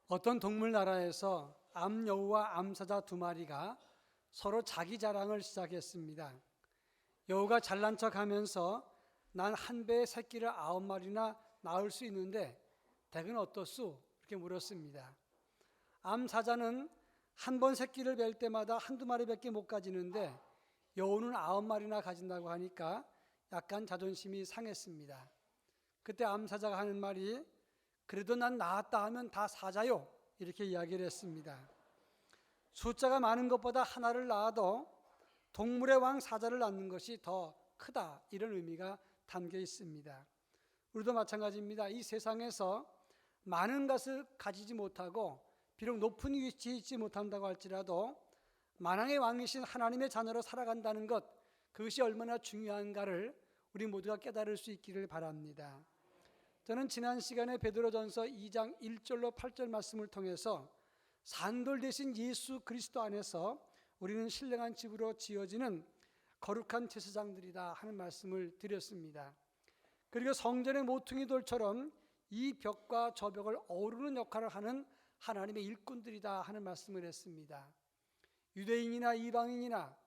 어떤 동물 나라에서 암여우와 암사자 두 마리가 서로 자기 자랑을 시작했습니다. 여우가 잘난 척하면서 난 한 배의 새끼를 9마리나 낳을 수 있는데 댁은 어떻소? 이렇게 물었습니다. 암사자는 한 번 새끼를 뵐 때마다 한두 마리밖에 못 가지는데 여우는 9마리나 가진다고 하니까 약간 자존심이 상했습니다. 그때 암사자가 하는 말이 그래도 난 낳았다 하면 다 사자요, 이렇게 이야기를 했습니다. 숫자가 많은 것보다 하나를 낳아도 동물의 왕 사자를 낳는 것이 더 크다, 이런 의미가 담겨 있습니다. 우리도 마찬가지입니다. 이 세상에서 많은 것을 가지지 못하고 비록 높은 위치에 있지 못한다고 할지라도 만왕의 왕이신 하나님의 자녀로 살아간다는 것, 그것이 얼마나 중요한가를 우리 모두가 깨달을 수 있기를 바랍니다. 저는 지난 시간에 베드로전서 2장 1절로 8절 말씀을 통해서 산돌 대신 예수 그리스도 안에서 우리는 신령한 집으로 지어지는 거룩한 제사장들이다 하는 말씀을 드렸습니다. 그리고 성전의 모퉁이 돌처럼 이 벽과 저 벽을 어우르는 역할을 하는 하나님의 일꾼들이다 하는 말씀을 했습니다. 유대인이나 이방인이나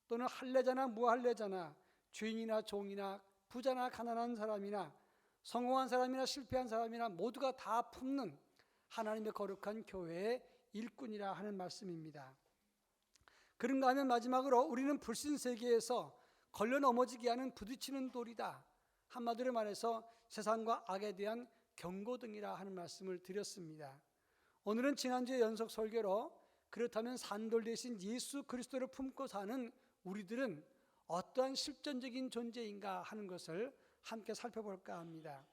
또는 할례자나 무할례자나 죄인이나 종이나 부자나 가난한 사람이나 성공한 사람이나 실패한 사람이나 모두가 다 품는 하나님의 거룩한 교회의 일꾼이라 하는 말씀입니다. 그런가 하면 마지막으로 우리는 불신세계에서 걸려 넘어지게 하는 부딪히는 돌이다. 한마디로 말해서 세상과 악에 대한 경고등이라 하는 말씀을 드렸습니다. 오늘은 지난주에 연속 설교로 그렇다면 산돌 대신 예수 그리스도를 품고 사는 우리들은 어떠한 실존적인 존재인가 하는 것을 함께 살펴볼까 합니다.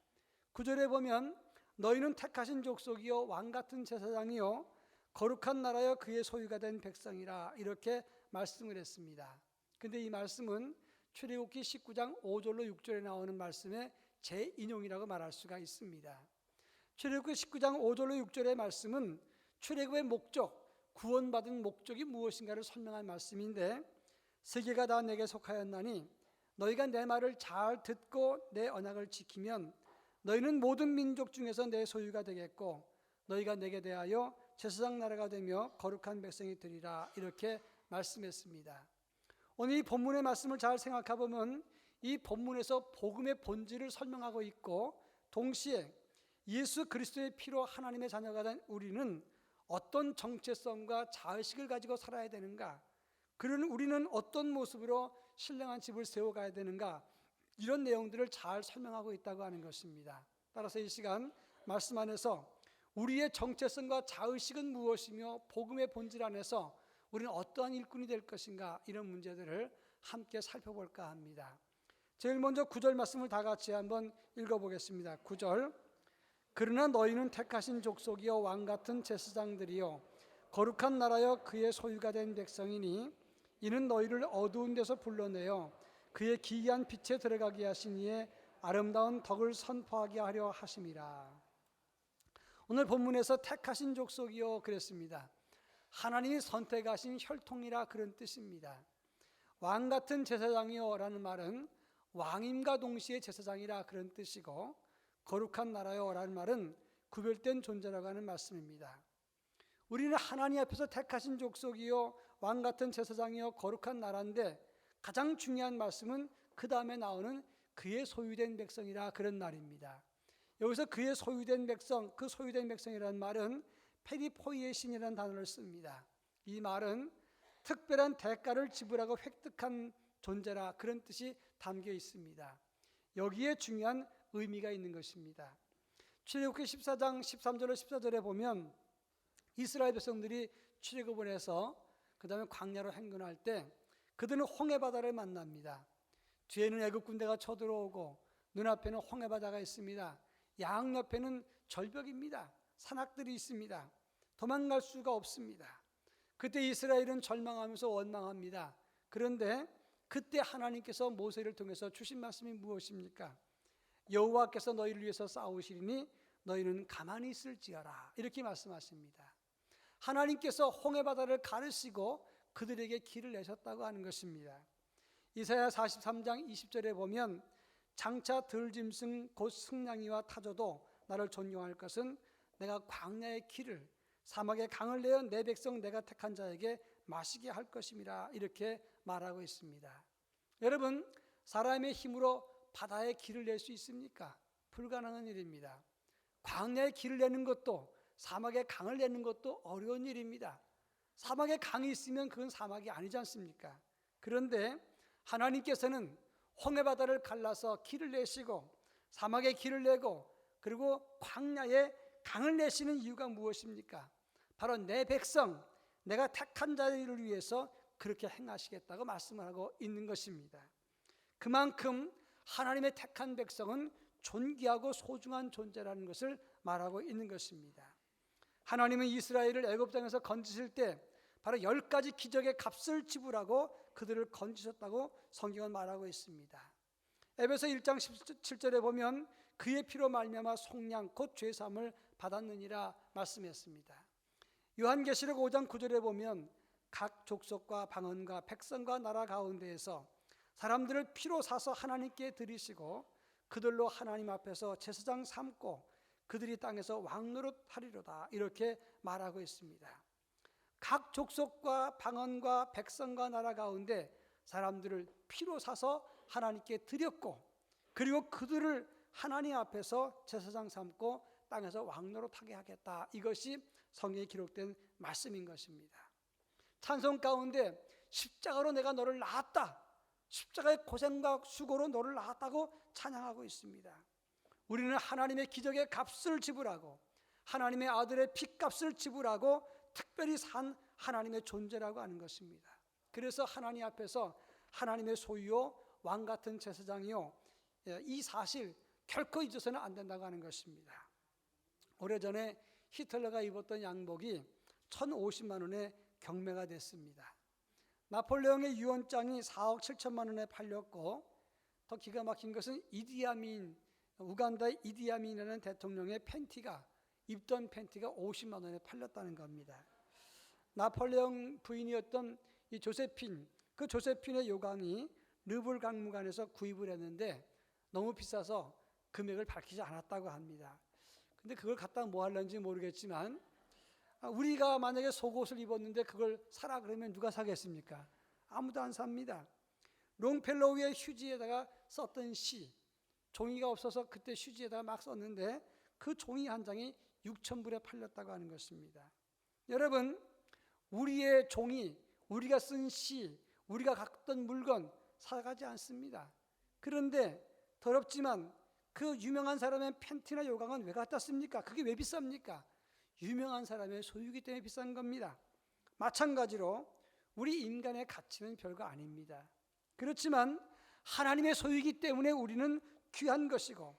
9절에 보면 너희는 택하신 족속이요 왕같은 제사장이요 거룩한 나라여 그의 소유가 된 백성이라, 이렇게 말씀을 했습니다. 근데 이 말씀은 출애굽기 19장 5절로 6절에 나오는 말씀의 재인용이라고 말할 수가 있습니다. 출애굽기 19장 5절로 6절의 말씀은 출애굽의 목적, 구원받은 목적이 무엇인가를 설명한 말씀인데, 세계가 다 내게 속하였나니 너희가 내 말을 잘 듣고 내 언약을 지키면 너희는 모든 민족 중에서 내 소유가 되겠고 너희가 내게 대하여 제사장 나라가 되며 거룩한 백성이 되리라, 이렇게 말씀했습니다. 오늘 이 본문의 말씀을 잘 생각해 보면 이 본문에서 복음의 본질을 설명하고 있고 동시에 예수 그리스도의 피로 하나님의 자녀가 된 우리는 어떤 정체성과 자의식을 가지고 살아야 되는가, 그런 우리는 어떤 모습으로 신령한 집을 세워가야 되는가, 이런 내용들을 잘 설명하고 있다고 하는 것입니다. 따라서 이 시간 말씀 안에서 우리의 정체성과 자의식은 무엇이며 복음의 본질 안에서 우리는 어떠한 일꾼이 될 것인가, 이런 문제들을 함께 살펴볼까 합니다. 제일 먼저 9절 말씀을 다 같이 한번 읽어보겠습니다. 9절, 그러나 너희는 택하신 족속이요 왕같은 제사장들이요 거룩한 나라여 그의 소유가 된 백성이니 이는 너희를 어두운 데서 불러내어 그의 기이한 빛에 들어가게 하신 이의 아름다운 덕을 선포하게 하려 하심이라. 오늘 본문에서 택하신 족속이요 그랬습니다. 하나님이 선택하신 혈통이라 그런 뜻입니다. 왕같은 제사장이요 라는 말은 왕임과 동시에 제사장이라 그런 뜻이고, 거룩한 나라요 라는 말은 구별된 존재라고 하는 말씀입니다. 우리는 하나님 앞에서 택하신 족속이요 왕같은 제사장이요 거룩한 나라인데, 가장 중요한 말씀은 그 다음에 나오는 그의 소유된 백성이라 그런 말입니다. 여기서 그의 소유된 백성, 그 소유된 백성이라는 말은 페리포이의 신이라는 단어를 씁니다. 이 말은 특별한 대가를 지불하고 획득한 존재라, 그런 뜻이 담겨 있습니다. 여기에 중요한 의미가 있는 것입니다. 출애굽기 14장 13절로 14절에 보면 이스라엘 백성들이 출애굽을 해서 그 다음에 광야로 행군할 때 그들은 홍해바다를 만납니다. 뒤에는 애굽 군대가 쳐들어오고 눈앞에는 홍해바다가 있습니다. 양옆에는 절벽입니다. 산악들이 있습니다. 도망갈 수가 없습니다. 그때 이스라엘은 절망하면서 원망합니다. 그런데 그때 하나님께서 모세를 통해서 주신 말씀이 무엇입니까? 여호와께서 너희를 위해서 싸우시리니 너희는 가만히 있을지어라, 이렇게 말씀하십니다. 하나님께서 홍해바다를 가르시고 그들에게 길을 내셨다고 하는 것입니다. 이사야 43장 20절에 보면 장차 들짐승 곧 승냥이와 타조도 나를 존경할 것은 내가 광야의 길을 사막에 강을 내어 내 백성 내가 택한 자에게 마시게 할 것임이라 이렇게 말하고 있습니다. 여러분, 사람의 힘으로 바다에 길을 낼 수 있습니까? 불가능한 일입니다. 광야에 길을 내는 것도, 사막에 강을 내는 것도 어려운 일입니다. 사막에 강이 있으면 그건 사막이 아니지 않습니까? 그런데 하나님께서는 홍해바다를 갈라서 길을 내시고 사막에 길을 내고 그리고 광야에 강을 내시는 이유가 무엇입니까? 바로 내 백성, 내가 택한 자들을 위해서 그렇게 행하시겠다고 말씀을 하고 있는 것입니다. 그만큼 하나님의 택한 백성은 존귀하고 소중한 존재라는 것을 말하고 있는 것입니다. 하나님은 이스라엘을 애굽 땅에서 건지실 때 바로 10가지 기적의 값을 지불하고 그들을 건지셨다고 성경은 말하고 있습니다. 에베소 1장 17절에 보면 그의 피로 말미암아 속량 곧 죄사함을 받았느니라 말씀했습니다. 요한계시록 5장 9절에 보면 각 족속과 방언과 백성과 나라 가운데에서 사람들을 피로 사서 하나님께 드리시고 그들로 하나님 앞에서 제사장 삼고 그들이 땅에서 왕노릇 하리로다 이렇게 말하고 있습니다. 각 족속과 방언과 백성과 나라 가운데 사람들을 피로 사서 하나님께 드렸고 그리고 그들을 하나님 앞에서 제사장 삼고 땅에서 왕노릇하게 하겠다. 이것이 성경에 기록된 말씀인 것입니다. 찬송 가운데 십자가로 내가 너를 낳았다, 십자가의 고생과 수고로 너를 낳았다고 찬양하고 있습니다. 우리는 하나님의 기적의 값을 지불하고 하나님의 아들의 피값을 지불하고 특별히 산 하나님의 존재라고 하는 것입니다. 그래서 하나님 앞에서 하나님의 소유요 왕같은 제사장이요, 이 사실 결코 잊어서는 안 된다고 하는 것입니다. 오래전에 히틀러가 입었던 양복이 1,050만 원에 경매가 됐습니다. 나폴레옹의 유언장이 4억 7천만 원에 팔렸고 더 기가 막힌 것은 이디아민, 우간다의 이디아민이라는 대통령의 팬티가 입던 팬티가 50만 원에 팔렸다는 겁니다. 나폴레옹 부인이었던 이 조세핀, 그 조세핀의 요강이 르블 박물관에서 구입을 했는데 너무 비싸서 금액을 밝히지 않았다고 합니다. 근데 그걸 갖다 뭐 하려는지 모르겠지만 우리가 만약에 속옷을 입었는데 그걸 사라 그러면 누가 사겠습니까? 아무도 안 삽니다. 롱펠로우의 휴지에다가 썼던 시, 종이가 없어서 그때 휴지에다가 막 썼는데 그 종이 한 장이 6,000불에 팔렸다고 하는 것입니다. 여러분, 우리의 종이, 우리가 쓴 시, 우리가 갖던 물건 사가지 않습니다. 그런데 더럽지만 그 유명한 사람의 팬티나 요강은 왜 갖다 씁니까? 그게 왜 비쌉니까? 유명한 사람의 소유기 때문에 비싼 겁니다. 마찬가지로 우리 인간의 가치는 별거 아닙니다. 그렇지만 하나님의 소유이기 때문에 우리는 귀한 것이고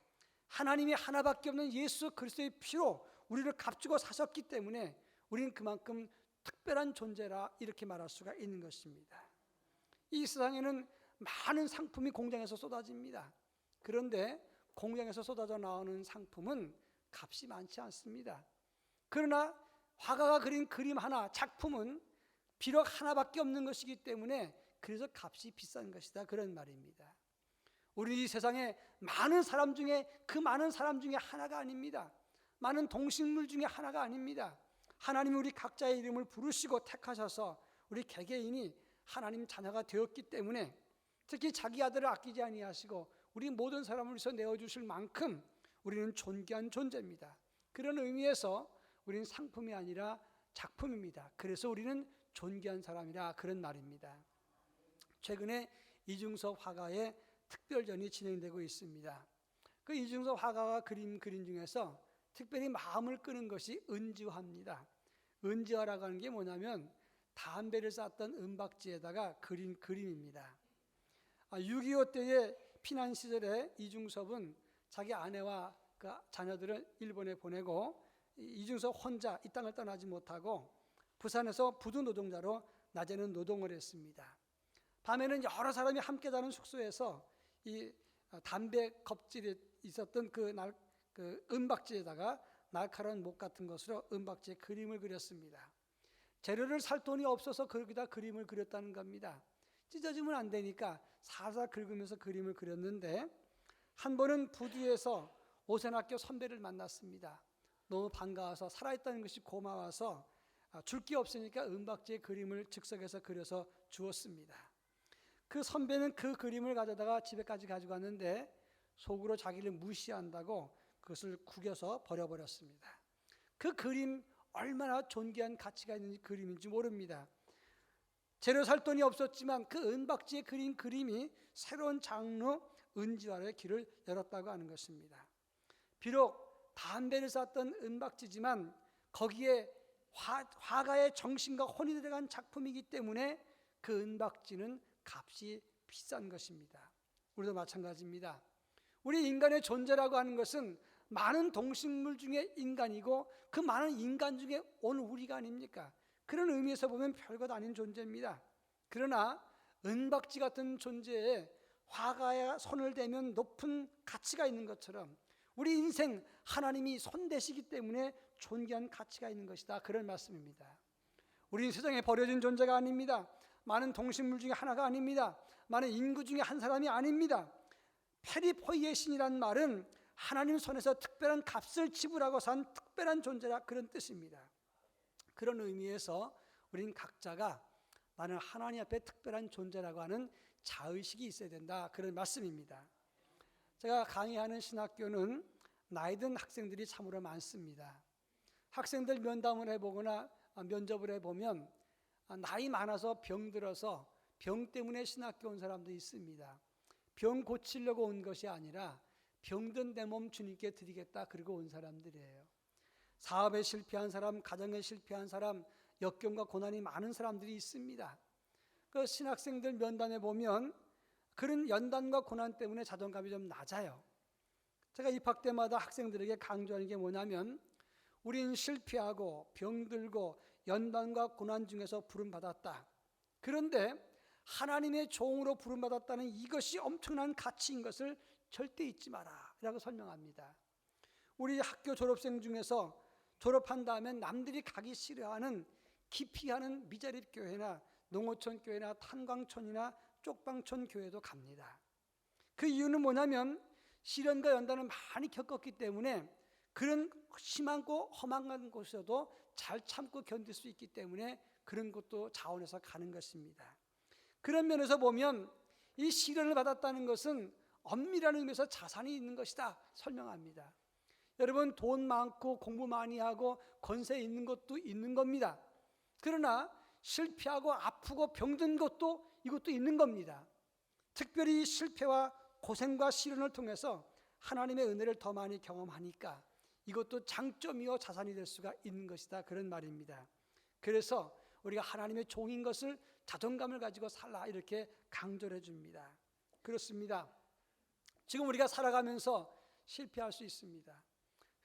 하나님이 하나밖에 없는 예수 그리스도의 피로 우리를 값주고 사셨기 때문에 우리는 그만큼 특별한 존재라 이렇게 말할 수가 있는 것입니다. 이 세상에는 많은 상품이 공장에서 쏟아집니다. 그런데 공장에서 쏟아져 나오는 상품은 값이 많지 않습니다. 그러나 화가가 그린 그림 하나, 작품은 비록 하나밖에 없는 것이기 때문에 그래서 값이 비싼 것이다, 그런 말입니다. 우리 이 세상에 많은 사람 중에 그 많은 사람 중에 하나가 아닙니다. 많은 동식물 중에 하나가 아닙니다. 하나님이 우리 각자의 이름을 부르시고 택하셔서 우리 개개인이 하나님 자녀가 되었기 때문에 특히 자기 아들을 아끼지 아니하시고 우리 모든 사람을 위해서 내어주실 만큼 우리는 존귀한 존재입니다. 그런 의미에서 우리는 상품이 아니라 작품입니다. 그래서 우리는 존귀한 사람이라 그런 말입니다. 최근에 이중섭 화가의 특별전이 진행되고 있습니다. 그 이중섭 화가가 그린 중에서 특별히 마음을 끄는 것이 은지화입니다. 은지화라고 하는 게 뭐냐면 담배를 쌌던 은박지에다가 그린 그림입니다. 6.25 때의 피난 시절에 이중섭은 자기 아내와 그 자녀들을 일본에 보내고 이중섭 혼자 이 땅을 떠나지 못하고 부산에서 부두 노동자로 낮에는 노동을 했습니다. 밤에는 여러 사람이 함께 자는 숙소에서 이 담배 껍질에 있었던 그 은박지에다가 날카로운 목 같은 것으로 은박지에 그림을 그렸습니다. 재료를 살 돈이 없어서 거기다 그림을 그렸다는 겁니다. 찢어지면 안 되니까 살살 긁으면서 그림을 그렸는데 한 번은 부두에서 오선학교 선배를 만났습니다. 너무 반가워서 살아있다는 것이 고마워서 줄 게 없으니까 은박지에 그림을 즉석에서 그려서 주었습니다. 그 선배는 그 그림을 가져다가 집에까지 가지고 갔는데 속으로 자기를 무시한다고 그것을 구겨서 버려버렸습니다. 그 그림 얼마나 존귀한 가치가 있는 그림인지 모릅니다. 재료 살 돈이 없었지만 그 은박지에 그린 그림이 새로운 장르 은지화의 길을 열었다고 하는 것입니다. 비록 담배를 쌌던 은박지지만 거기에 화가의 정신과 혼이 들어간 작품이기 때문에 그 은박지는 값이 비싼 것입니다. 우리도 마찬가지입니다. 우리 인간의 존재라고 하는 것은 많은 동식물 중에 인간이고 그 많은 인간 중에 온 우리가 아닙니까? 그런 의미에서 보면 별것 아닌 존재입니다. 그러나 은박지 같은 존재에 화가의 손을 대면 높은 가치가 있는 것처럼 우리 인생 하나님이 손대시기 때문에 존귀한 가치가 있는 것이다, 그런 말씀입니다. 우리는 세상에 버려진 존재가 아닙니다. 많은 동식물 중에 하나가 아닙니다. 많은 인구 중에 한 사람이 아닙니다. 페리포이의 신이란 말은 하나님 손에서 특별한 값을 지불하고 산 특별한 존재라, 그런 뜻입니다. 그런 의미에서 우리는 각자가 나는 하나님 앞에 특별한 존재라고 하는 자의식이 있어야 된다, 그런 말씀입니다. 제가 강의하는 신학교는 나이 든 학생들이 참으로 많습니다. 학생들 면담을 해보거나 면접을 해보면 나이 많아서 병들어서 병 때문에 신학교 온 사람도 있습니다. 병 고치려고 온 것이 아니라 병든 내 몸 주님께 드리겠다 그러고 온 사람들이에요. 사업에 실패한 사람, 가정에 실패한 사람, 역경과 고난이 많은 사람들이 있습니다. 그 신학생들 면담에 보면 그런 연단과 고난 때문에 자존감이 좀 낮아요. 제가 입학 때마다 학생들에게 강조하는 게 뭐냐면 우린 실패하고 병들고 연단과 고난 중에서 부름받았다. 그런데 하나님의 종으로 부름받았다는 이것이 엄청난 가치인 것을 절대 잊지 마라 라고 설명합니다. 우리 학교 졸업생 중에서 졸업한 다음에 남들이 가기 싫어하는 기피하는 미자립 교회나 농어촌 교회나 탄광촌이나 쪽방촌 교회도 갑니다. 그 이유는 뭐냐면 시련과 연단을 많이 겪었기 때문에 그런 심하고 험한 곳에서도 잘 참고 견딜 수 있기 때문에 그런 것도 자원해서 가는 것입니다. 그런 면에서 보면 이 시련을 받았다는 것은 엄밀한 의미에서 자산이 있는 것이다 설명합니다. 여러분, 돈 많고 공부 많이 하고 권세 있는 것도 있는 겁니다. 그러나 실패하고 아프고 병든 것도 이것도 있는 겁니다. 특별히 실패와 고생과 시련을 통해서 하나님의 은혜를 더 많이 경험하니까 이것도 장점이요 자산이 될 수가 있는 것이다, 그런 말입니다. 그래서 우리가 하나님의 종인 것을 자존감을 가지고 살라 이렇게 강조를 해줍니다. 그렇습니다. 지금 우리가 살아가면서 실패할 수 있습니다.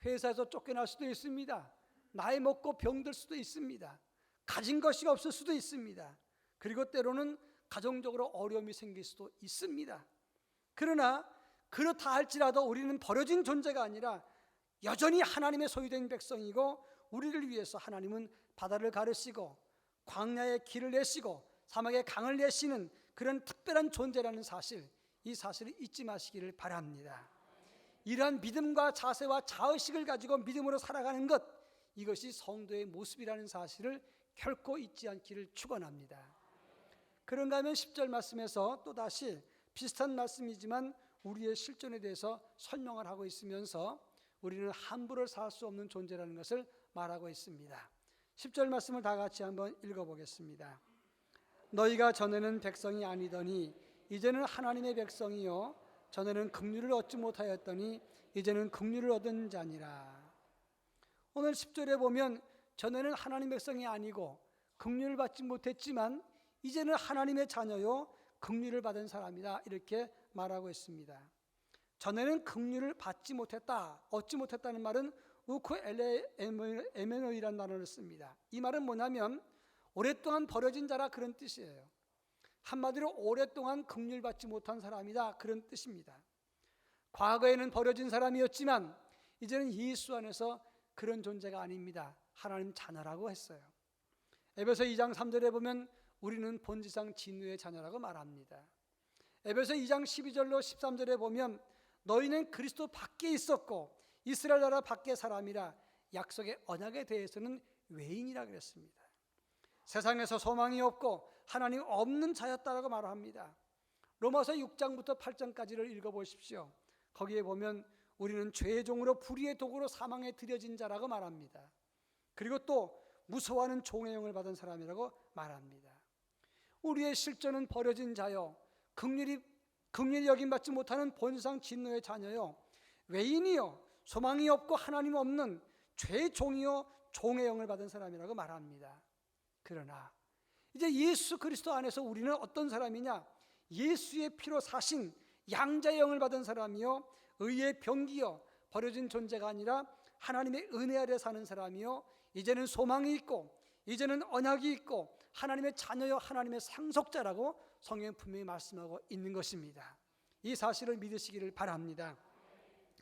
회사에서 쫓겨날 수도 있습니다. 나이 먹고 병들 수도 있습니다. 가진 것이 없을 수도 있습니다. 그리고 때로는 가정적으로 어려움이 생길 수도 있습니다. 그러나 그렇다 할지라도 우리는 버려진 존재가 아니라 여전히 하나님의 소유된 백성이고 우리를 위해서 하나님은 바다를 가르시고 광야에 길을 내시고 사막에 강을 내시는 그런 특별한 존재라는 사실, 이 사실을 잊지 마시기를 바랍니다. 이러한 믿음과 자세와 자의식을 가지고 믿음으로 살아가는 것, 이것이 성도의 모습이라는 사실을 결코 잊지 않기를 축원합니다. 그런가 하면 10절 말씀에서 또다시 비슷한 말씀이지만 우리의 실존에 대해서 설명을 하고 있으면서 우리는 함부로 살 수 없는 존재라는 것을 말하고 있습니다. 10절 말씀을 다 같이 한번 읽어보겠습니다. 너희가 전에는 백성이 아니더니 이제는 하나님의 백성이요 전에는 긍휼을 얻지 못하였더니 이제는 긍휼을 얻은 자니라. 오늘 10절에 보면 전에는 하나님 백성이 아니고 긍휼을 받지 못했지만 이제는 하나님의 자녀요 긍휼을 받은 사람이다, 이렇게 말하고 있습니다. 전에는 긍휼을 받지 못했다, 얻지 못했다는 말은 우코 에메노이라는 단어를 씁니다. 이 말은 뭐냐면 오랫동안 버려진 자라, 그런 뜻이에요. 한마디로 오랫동안 긍휼 받지 못한 사람이다, 그런 뜻입니다. 과거에는 버려진 사람이었지만 이제는 예수 안에서 그런 존재가 아닙니다. 하나님 자녀라고 했어요. 에베소 2장 3절에 보면 우리는 본질상 진노의 자녀라고 말합니다. 에베소 2장 12절로 13절에 보면 너희는 그리스도 밖에 있었고 이스라엘 나라 밖의 사람이라 약속의 언약에 대해서는 외인이라 그랬습니다. 세상에서 소망이 없고 하나님 없는 자였다라고 말합니다. 로마서 6장부터 8장까지를 읽어보십시오. 거기에 보면 우리는 죄의 종으로 불의의 도구로 사망에 들여진 자라고 말합니다. 그리고 또 무서워하는 종의 영을 받은 사람이라고 말합니다. 우리의 실존은 버려진 자요, 긍휼히 여김받지 못하는 본상 진노의 자녀요, 외인이요, 소망이 없고 하나님 없는 죄의 종이요, 종의 영을 받은 사람이라고 말합니다. 그러나 이제 예수 그리스도 안에서 우리는 어떤 사람이냐? 예수의 피로 사신 양자의 영을 받은 사람이요, 의의 병기요, 버려진 존재가 아니라 하나님의 은혜 아래 사는 사람이요, 이제는 소망이 있고 이제는 언약이 있고 하나님의 자녀요, 하나님의 상속자라고 성경은 분명히 말씀하고 있는 것입니다. 이 사실을 믿으시기를 바랍니다.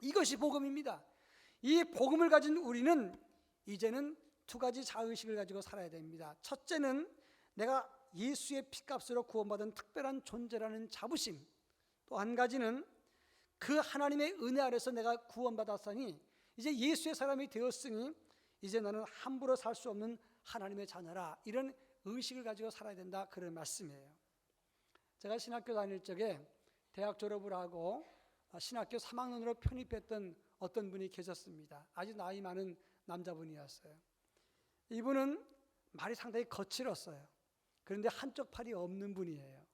이것이 복음입니다. 이 복음을 가진 우리는 이제는 두 가지 자의식을 가지고 살아야 됩니다. 첫째는 내가 예수의 피값으로 구원받은 특별한 존재라는 자부심, 또 한 가지는 그 하나님의 은혜 아래서 내가 구원받았으니 이제 예수의 사람이 되었으니 이제 나는 함부로 살 수 없는 하나님의 자녀라, 이런 의식을 가지고 살아야 된다, 그런 말씀이에요. 제가 신학교 다닐 적에 대학 졸업을 하고 신학교 3학년으로 편입했던 어떤 분이 계셨습니다. 아주 나이 많은 남자분이었어요. 이분은 말이 상당히 거칠었어요. 그런데 한쪽 팔이 없는 분이에요.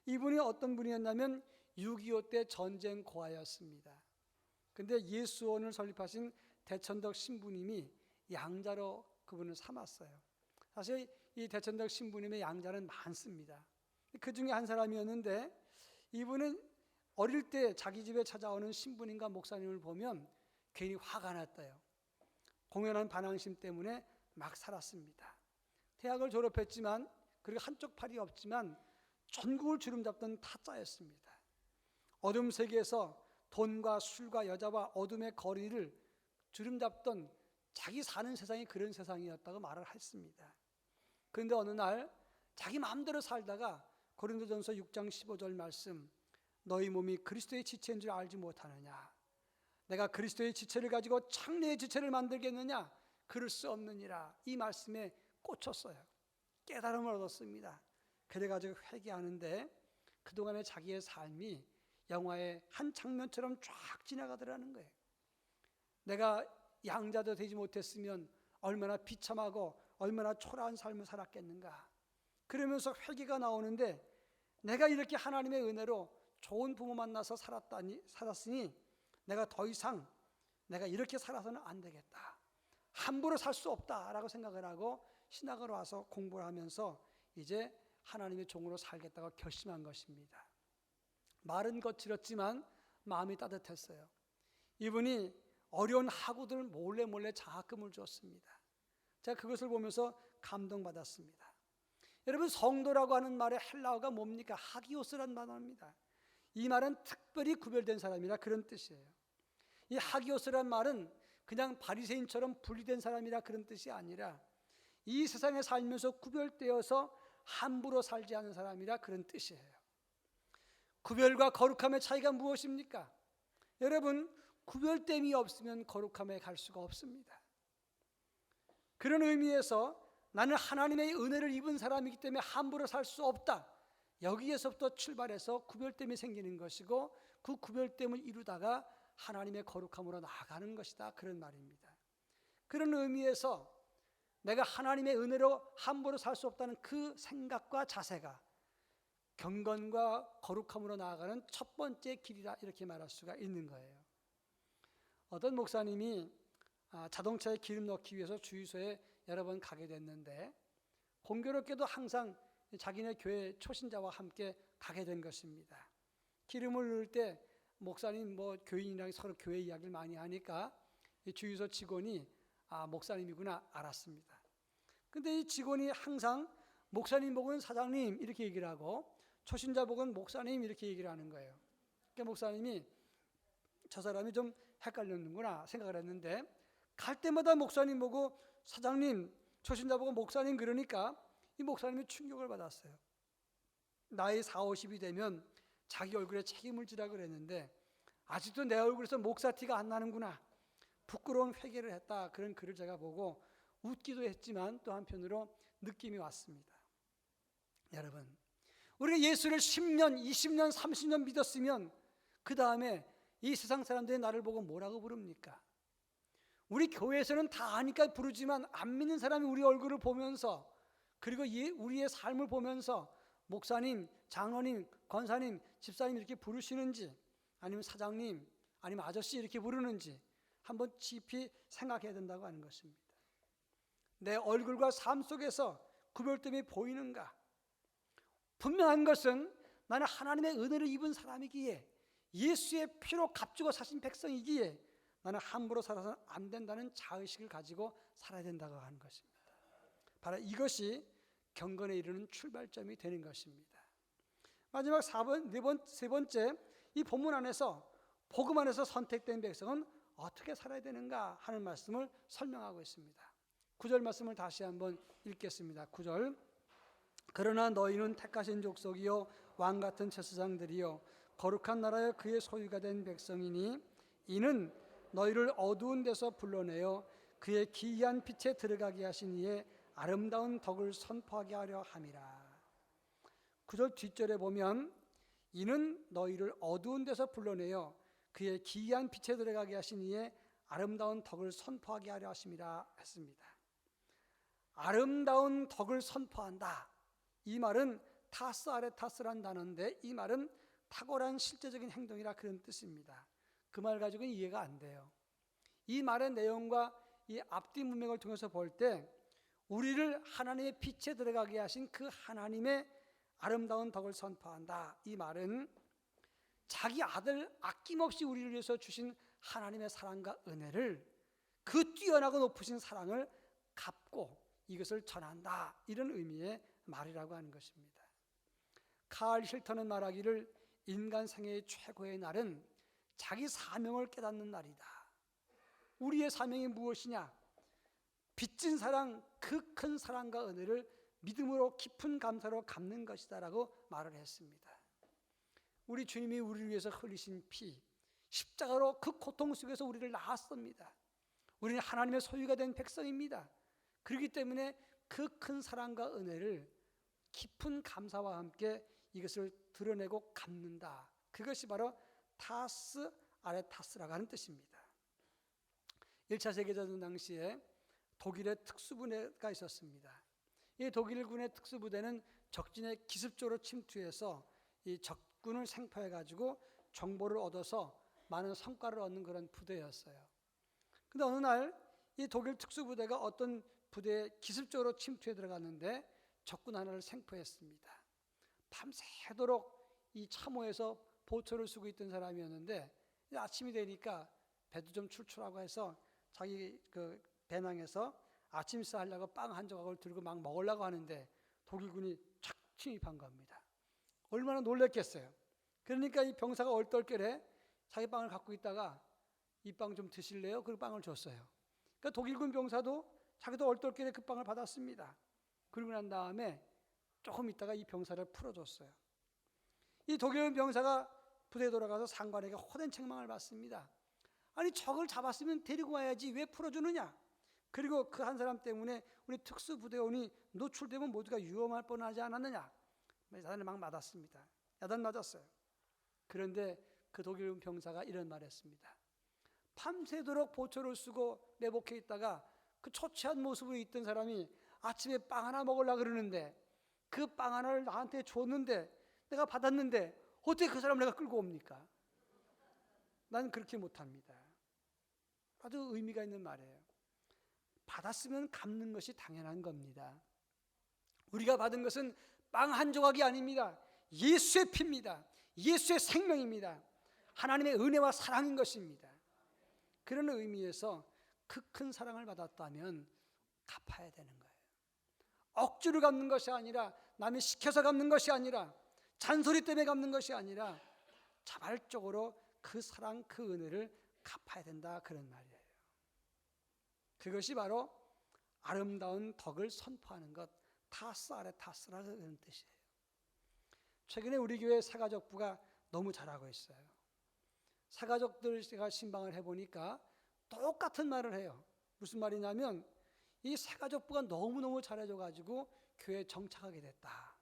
이분이 어떤 분이었냐면 6.25 때 전쟁 고아였습니다. 그런데 예수원을 설립하신 대천덕 신부님이 양자로 그분을 삼았어요. 사실 이 대천덕 신부님의 양자는 많습니다. 그 중에 한 사람이었는데 이분은 어릴 때 자기 집에 찾아오는 신부님과 목사님을 보면 괜히 화가 났대요. 공연한 반항심 때문에 막 살았습니다. 대학을 졸업했지만, 그리고 한쪽 팔이 없지만 전국을 주름잡던 타짜였습니다. 어둠 세계에서 돈과 술과 여자와 어둠의 거리를 주름잡던 자기 사는 세상이 그런 세상이었다고 말을 했습니다. 그런데 어느 날 자기 마음대로 살다가 고린도전서 6장 15절 말씀, 너희 몸이 그리스도의 지체인 줄 알지 못하느냐? 내가 그리스도의 지체를 가지고 창녀의 지체를 만들겠느냐? 그럴 수 없느니라. 이 말씀에 꽂혔어요. 깨달음을 얻었습니다. 그래가지고 회개하는데 그동안의 자기의 삶이 영화의 한 장면처럼 쫙 지나가더라는 거예요. 내가 양자도 되지 못했으면 얼마나 비참하고 얼마나 초라한 삶을 살았겠는가. 그러면서 회개가 나오는데 내가 이렇게 하나님의 은혜로 좋은 부모 만나서 살았으니 내가 더 이상 내가 이렇게 살아서는 안 되겠다, 함부로 살 수 없다라고 생각을 하고 신학을 와서 공부를 하면서 이제 하나님의 종으로 살겠다고 결심한 것입니다. 말은 거칠었지만 마음이 따뜻했어요. 이분이 어려운 학우들 몰래 장학금을 줬습니다. 제가 그것을 보면서 감동받았습니다. 여러분, 성도라고 하는 말의 헬라어가 뭡니까? 하기오스란 단어입니다. 이 말은 특별히 구별된 사람이라 그런 뜻이에요. 이 하기오스란 말은 그냥 바리새인처럼 분리된 사람이라 그런 뜻이 아니라 이 세상에 살면서 구별되어서 함부로 살지 않은 사람이라 그런 뜻이에요. 구별과 거룩함의 차이가 무엇입니까? 여러분, 구별됨이 없으면 거룩함에 갈 수가 없습니다. 그런 의미에서 나는 하나님의 은혜를 입은 사람이기 때문에 함부로 살 수 없다, 여기에서부터 출발해서 구별됨이 생기는 것이고 그 구별됨을 이루다가 하나님의 거룩함으로 나아가는 것이다, 그런 말입니다. 그런 의미에서 내가 하나님의 은혜로 함부로 살 수 없다는 그 생각과 자세가 경건과 거룩함으로 나아가는 첫 번째 길이다, 이렇게 말할 수가 있는 거예요. 어떤 목사님이 자동차에 기름 넣기 위해서 주유소에 여러 번 가게 됐는데 공교롭게도 항상 자기네 교회 초신자와 함께 가게 된 것입니다. 기름을 넣을 때 목사님 교인이랑 서로 교회 이야기를 많이 하니까 이 주유소 직원이 목사님이구나 알았습니다. 근데 이 직원이 항상 목사님 보고는 사장님 이렇게 얘기를 하고 초신자 보고는 목사님 이렇게 얘기를 하는 거예요. 그러니까 목사님이 저 사람이 좀 헷갈렸는구나 생각을 했는데 갈 때마다 목사님 보고 사장님, 초신자 보고 목사님 그러니까 이 목사님이 충격을 받았어요. 나이 40, 50이 되면 자기 얼굴에 책임을 지라 그랬는데 아직도 내 얼굴에서 목사 티가 안 나는구나. 부끄러운 회개를 했다. 그런 글을 제가 보고 웃기도 했지만 또 한편으로 느낌이 왔습니다. 여러분, 우리가 예수를 10년, 20년, 30년 믿었으면 그 다음에 이 세상 사람들이 나를 보고 뭐라고 부릅니까? 우리 교회에서는 다 아니까 부르지만 안 믿는 사람이 우리 얼굴을 보면서 그리고 우리의 삶을 보면서 목사님, 장로님, 권사님, 집사님 이렇게 부르시는지 아니면 사장님, 아니면 아저씨 이렇게 부르는지 한번 깊이 생각해야 된다고 하는 것입니다. 내 얼굴과 삶 속에서 구별점이 보이는가? 분명한 것은 나는 하나님의 은혜를 입은 사람이기에 예수의 피로 값주고 사신 백성이기에 나는 함부로 살아서는 안 된다는 자의식을 가지고 살아야 된다고 하는 것입니다. 바로 이것이 경건에 이르는 출발점이 되는 것입니다. 마지막 세 번째, 이 본문 안에서 복음 안에서 선택된 백성은 어떻게 살아야 되는가 하는 말씀을 설명하고 있습니다. 9절 말씀을 다시 한번 읽겠습니다. 9절. 그러나 너희는 택하신 족속이요 왕같은 제사장들이요 거룩한 나라여 그의 소유가 된 백성이니 이는 너희를 어두운 데서 불러내어 그의 기이한 빛에 들어가게 하신 이의 아름다운 덕을 선포하게 하려 함이라. 9절 뒷절에 보면 이는 너희를 어두운 데서 불러내어 그의 기이한 빛에 들어가게 하신 이의 아름다운 덕을 선포하게 하려 하심이라 했습니다. 아름다운 덕을 선포한다. 이 말은 타스 아레 타스란 단어인데 이 말은 탁월한 실제적인 행동이라 그런 뜻입니다. 그 말 가지고는 이해가 안 돼요. 이 말의 내용과 이 앞뒤 문맥을 통해서 볼 때 우리를 하나님의 빛에 들어가게 하신 그 하나님의 아름다운 덕을 선포한다. 이 말은 자기 아들 아낌없이 우리를 위해서 주신 하나님의 사랑과 은혜를 그 뛰어나고 높으신 사랑을 갚고 이것을 전한다. 이런 의미의 말이라고 하는 것입니다. 칼 힐턴은 말하기를 인간 생애의 최고의 날은 자기 사명을 깨닫는 날이다. 우리의 사명이 무엇이냐? 빚진 사랑, 그 큰 사랑과 은혜를 믿음으로 깊은 감사로 갚는 것이다 라고 말을 했습니다. 우리 주님이 우리를 위해서 흘리신 피, 십자가로 그 고통 속에서 우리를 낳았습니다. 우리는 하나님의 소유가 된 백성입니다. 그렇기 때문에 그 큰 사랑과 은혜를 깊은 감사와 함께 이것을 드러내고 갚는다. 그것이 바로 타스 아레 타스라고 하는 뜻입니다. 1차 세계대전 당시에 독일의 특수부대가 있었습니다. 이 독일군의 특수부대는 적진에 기습적으로 침투해서 이 적군을 생포해가지고 정보를 얻어서 많은 성과를 얻는 그런 부대였어요. 그런데 어느 날 이 독일 특수부대가 어떤 부대에 기습적으로 침투해 들어갔는데 적군 하나를 생포했습니다. 밤새도록 이 참호에서 보초를 쓰고 있던 사람이었는데 아침이 되니까 배도 좀 출출하고 해서 자기 그 배낭에서 아침 식사 하려고 빵 한 조각을 들고 막 먹으려고 하는데 독일군이 착 침입한 겁니다. 얼마나 놀랬겠어요. 그러니까 이 병사가 얼떨결에 자기 빵을 갖고 있다가 이 빵 좀 드실래요? 그 빵을 줬어요. 그러니까 독일군 병사도 자기도 얼떨결에 그 빵을 받았습니다. 그러고 난 다음에 조금 있다가 이 병사를 풀어줬어요. 이 독일군 병사가 부대에 돌아가서 상관에게 호된 책망을 받습니다. 아니 적을 잡았으면 데리고 와야지 왜 풀어주느냐? 그리고 그 한 사람 때문에 우리 특수부대원이 노출되면 모두가 위험할 뻔하지 않았느냐? 야단을 막 맞았습니다. 야단 맞았어요. 그런데 그 독일군 병사가 이런 말을 했습니다. 밤새도록 보초를 쓰고 매복해 있다가 그 초췌한 모습으로 있던 사람이 아침에 빵 하나 먹으려고 그러는데 그 빵 하나를 나한테 줬는데 내가 받았는데 어떻게 그 사람을 내가 끌고 옵니까? 난 그렇게 못합니다. 아주 의미가 있는 말이에요. 받았으면 갚는 것이 당연한 겁니다. 우리가 받은 것은 빵 한 조각이 아닙니다. 예수의 피입니다. 예수의 생명입니다. 하나님의 은혜와 사랑인 것입니다. 그런 의미에서 그 큰 사랑을 받았다면 갚아야 되는 거예요. 억지로 갚는 것이 아니라 남이 시켜서 갚는 것이 아니라 잔소리 때문에 갚는 것이 아니라 자발적으로 그 사랑, 그 은혜를 갚아야 된다 그런 말이에요. 그것이 바로 아름다운 덕을 선포하는 것, 타스 아레 타스라는 뜻이에요. 최근에 우리 교회 사가족부가 너무 잘하고 있어요. 사가족들 제가 신방을 해보니까 똑같은 말을 해요. 무슨 말이냐면 이 새가족부가 너무너무 잘해줘가지고 교회에 정착하게 됐다.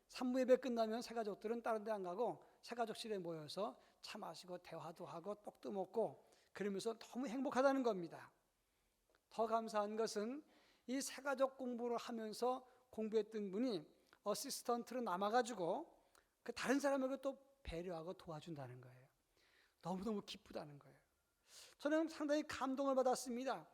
산부 예배 끝나면 새가족들은 다른 데 안 가고 새가족실에 모여서 차 마시고 대화도 하고 떡도 먹고 그러면서 너무 행복하다는 겁니다. 더 감사한 것은 이 새가족 공부를 하면서 공부했던 분이 어시스턴트로 남아가지고 그 다른 사람에게 또 배려하고 도와준다는 거예요. 너무너무 기쁘다는 거예요. 저는 상당히 감동을 받았습니다.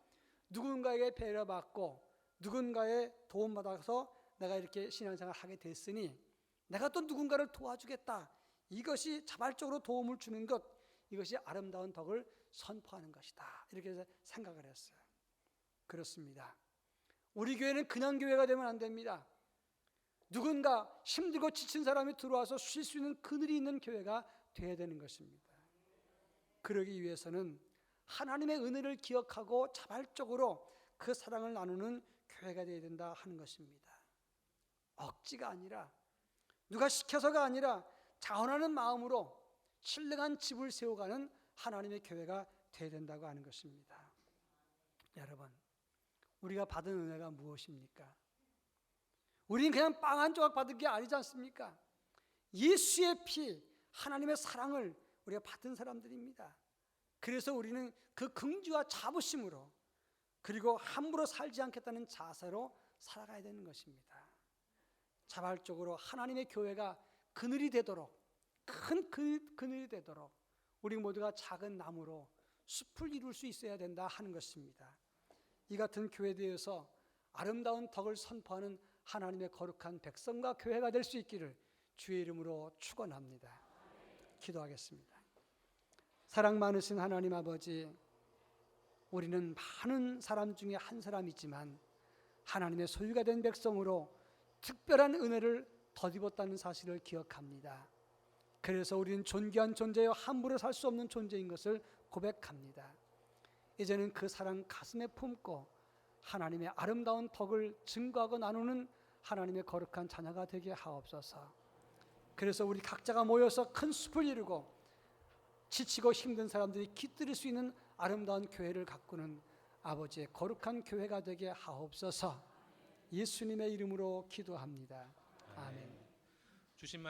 누군가에게 배려받고 누군가의 도움받아서 내가 이렇게 신앙생활을 하게 됐으니 내가 또 누군가를 도와주겠다. 이것이 자발적으로 도움을 주는 것, 이것이 아름다운 덕을 선포하는 것이다. 이렇게 생각을 했어요. 그렇습니다. 우리 교회는 그냥 교회가 되면 안 됩니다. 누군가 힘들고 지친 사람이 들어와서 쉴 수 있는 그늘이 있는 교회가 되어야 되는 것입니다. 그러기 위해서는 하나님의 은혜를 기억하고 자발적으로 그 사랑을 나누는 교회가 되어야 된다 하는 것입니다. 억지가 아니라 누가 시켜서가 아니라 자원하는 마음으로 신령한 집을 세워가는 하나님의 교회가 되어야 된다고 하는 것입니다. 여러분, 우리가 받은 은혜가 무엇입니까? 우리는 그냥 빵 한 조각 받은 게 아니지 않습니까? 예수의 피, 하나님의 사랑을 우리가 받은 사람들입니다. 그래서 우리는 그 긍지와 자부심으로 그리고 함부로 살지 않겠다는 자세로 살아가야 되는 것입니다. 자발적으로 하나님의 교회가 그늘이 되도록, 큰 그늘이 되도록 우리 모두가 작은 나무로 숲을 이룰 수 있어야 된다 하는 것입니다. 이 같은 교회에 대해서 아름다운 덕을 선포하는 하나님의 거룩한 백성과 교회가 될 수 있기를 주의 이름으로 축원합니다. 기도하겠습니다. 사랑 많으신 하나님 아버지, 우리는 많은 사람 중에 한 사람이지만 하나님의 소유가 된 백성으로 특별한 은혜를 덧입었다는 사실을 기억합니다. 그래서 우리는 존귀한 존재요 함부로 살 수 없는 존재인 것을 고백합니다. 이제는 그 사랑 가슴에 품고 하나님의 아름다운 덕을 증거하고 나누는 하나님의 거룩한 자녀가 되게 하옵소서. 그래서 우리 각자가 모여서 큰 숲을 이루고 지치고 힘든 사람들이 깃들일 수 있는 아름다운 교회를 가꾸는 아버지의 거룩한 교회가 되게 하옵소서. 예수님의 이름으로 기도합니다. 아멘. 주신